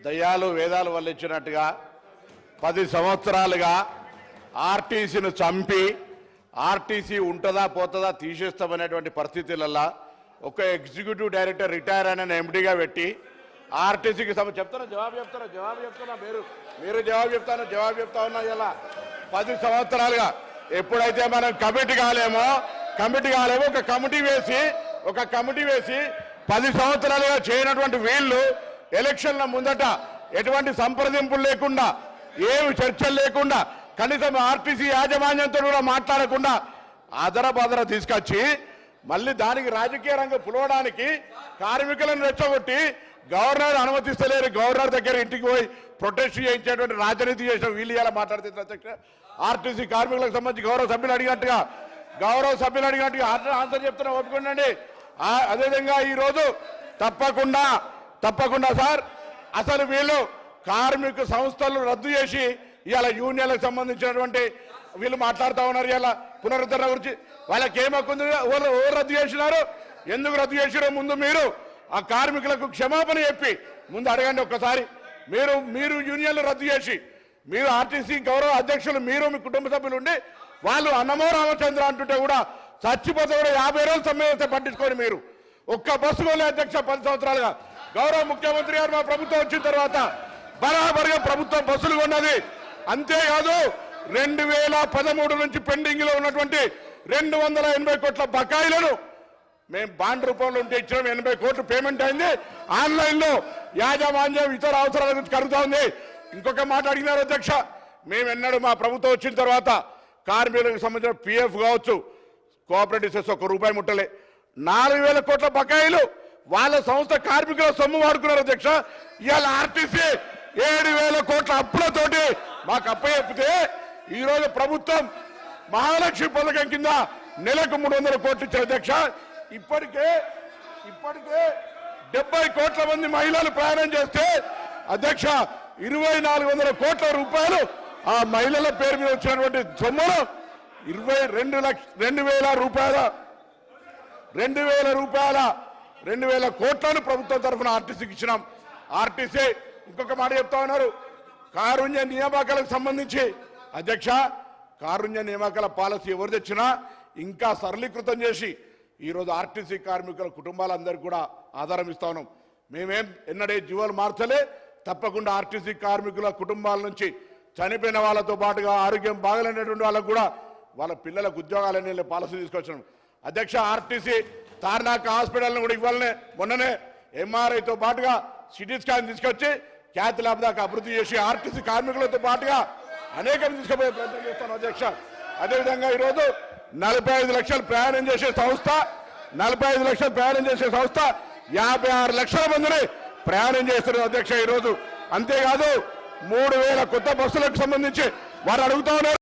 దయ్యాలు వేదాలు వల్లించినట్టుగా 10 సంవత్సరాలుగా ఆర్టీసీని చంపి ఆర్టీసీ ఉంటుందా పోతుందా తీసేస్తామనేటువంటి పరిస్థితులలో ఒక ఎగ్జిక్యూటివ్ డైరెక్టర్ రిటైర్ అయిన ఎండీగా పెట్టి ఆర్టీసీకి జవాబు చెప్తున్నా మీరు జవాబు చెప్తా ఉన్నా ఇలా 10 సంవత్సరాలుగా ఎప్పుడైతే మనం కమిటీ కాలేమో ఒక కమిటీ వేసి 10 సంవత్సరాలుగా చేయనటువంటి వీళ్ళు ఎలక్షన్ల ముందట ఎటువంటి సంప్రదింపులు లేకుండా ఏమి చర్చలు లేకుండా కనీసం ఆర్టీసీ యాజమాన్యంతో కూడా మాట్లాడకుండా అదరబదర తీసుకొచ్చి మళ్ళీ దానికి రాజకీయ రంగం పులవడానికి కార్మికులను రెచ్చగొట్టి గవర్నర్ అనుమతిస్తలేరు గవర్నర్ దగ్గర ఇంటికి పోయి ప్రొటెస్ట్ చేయించేటువంటి రాజనీతి చేసిన వీళ్ళు ఇలా మాట్లాడుతున్నారు. ఆర్టీసీ కార్మికులకు సంబంధించి గౌరవ సభ్యులు అడిగినట్టుగా ఆన్సర్ చెప్తున్నా ఒప్పుకోండి. అదేవిధంగా ఈరోజు తప్పకుండా సార్ అసలు వీళ్ళు కార్మిక సంస్థలు రద్దు చేసి ఇవాళ యూనియన్లకు సంబంధించినటువంటి వీళ్ళు మాట్లాడుతూ ఉన్నారు. ఇవాళ పునరుద్ధరణ గురించి వాళ్ళకి ఏమవుతుంది, ఎవరు రద్దు చేసినారు, ఎందుకు రద్దు చేసిరో ముందు మీరు ఆ కార్మికులకు క్షమాపణ చెప్పి ముందు అడగండి ఒక్కసారి. మీరు యూనియన్లు రద్దు చేసి మీరు ఆర్టీసీ గౌరవ అధ్యక్షులు మీరు మీ కుటుంబ సభ్యులు ఉండి వాళ్ళు అన్నమో రామచంద్ర అంటుంటే కూడా చచ్చిపోతే కూడా 50 రోజులు సమ్మె పట్టించుకొని మీరు ఒక్క బస్సు కొనే అధ్యక్ష 10 సంవత్సరాలుగా గౌరవ ముఖ్యమంత్రి గారు మా ప్రభుత్వం వచ్చిన తర్వాత బరాబర్గా ప్రభుత్వం బస్సులు కొన్నది. అంతేకాదు 2013 నుంచి పెండింగ్ లో ఉన్నటువంటి 280 కోట్ల బకాయిలను మేము బాండ్ రూపంలో ఉంటే ఇచ్చిన 80 కోట్లు పేమెంట్ అయింది. ఆన్లైన్ లో యాజమాన్యం ఇతర అవసరాల గురించి కలుగుతా ఉంది. ఇంకొక మాట అడిగినారు అధ్యక్ష, మేము ఎన్నడూ మా ప్రభుత్వం వచ్చిన తర్వాత కార్మికులకు సంబంధించిన పిఎఫ్ కావచ్చు కోఆపరేటివ్ సెస్ ₹1 ముట్టలే. 4,000 కోట్ల బకాయిలు వాళ్ళ సంస్థ కార్మికుల సొమ్ము వాడుకున్నారు అధ్యక్ష. ఇవాళ ఆర్టీసీ 7,000 కోట్ల అప్పులతోటి మాకు అప్పచెప్పితే ఈరోజు ప్రభుత్వం మహాలక్ష్మి పథకం కింద నెలకు 300 కోట్లు ఇచ్చారు అధ్యక్ష. ఇప్పటికే 70 కోట్ల మంది మహిళలు ప్రయాణం చేస్తే అధ్యక్ష 2,400 కోట్ల రూపాయలు ఆ మహిళల పేరు మీద వచ్చినటువంటి సొమ్మును 2,000 కోట్లను ప్రభుత్వం తరఫున ఆర్టీసీకి ఇచ్చినాం. ఆర్టీసీ ఇంకొక మాట చెప్తా ఉన్నారు, కారుణ్య నియామకాలకు సంబంధించి అధ్యక్ష కారుణ్య నియామకాల పాలసీ ఎవరు తెచ్చినా ఇంకా సరళీకృతం చేసి ఈరోజు ఆర్టీసీ కార్మికుల కుటుంబాలందరికీ కూడా ఆధారం ఇస్తా ఉన్నాం. మేమేం ఎన్నడే జీవోలు మార్చలే. తప్పకుండా ఆర్టీసీ కార్మికుల కుటుంబాల నుంచి చనిపోయిన వాళ్ళతో పాటుగా ఆరోగ్యం బాగలేనటువంటి వాళ్ళకు కూడా వాళ్ళ పిల్లలకు ఉద్యోగాలనే పాలసీ తీసుకొచ్చాం అధ్యక్ష. ఆర్టీసీ తార్నాక హాస్పిటల్ను కూడా ఇవ్వాలనే మొన్ననే ఎంఆర్ఐతో పాటుగా సిటీ స్కాన్ తీసుకొచ్చి క్యాత్ ల్యాబ్ దాకా అభివృద్ధి చేసి ఆర్టీసీ కార్మికులతో పాటుగా అనేకం తీసుకుపోయే ప్రయత్నం చేస్తాను అధ్యక్ష. అదేవిధంగా ఈరోజు 45 లక్షలు ప్రయాణం చేసే సంస్థ 56 లక్షల మందిని ప్రయాణం చేస్తున్నారు అధ్యక్ష ఈరోజు. అంతేకాదు 3,000 కొత్త బస్సులకు సంబంధించి వారు అడుగుతా ఉన్నారు.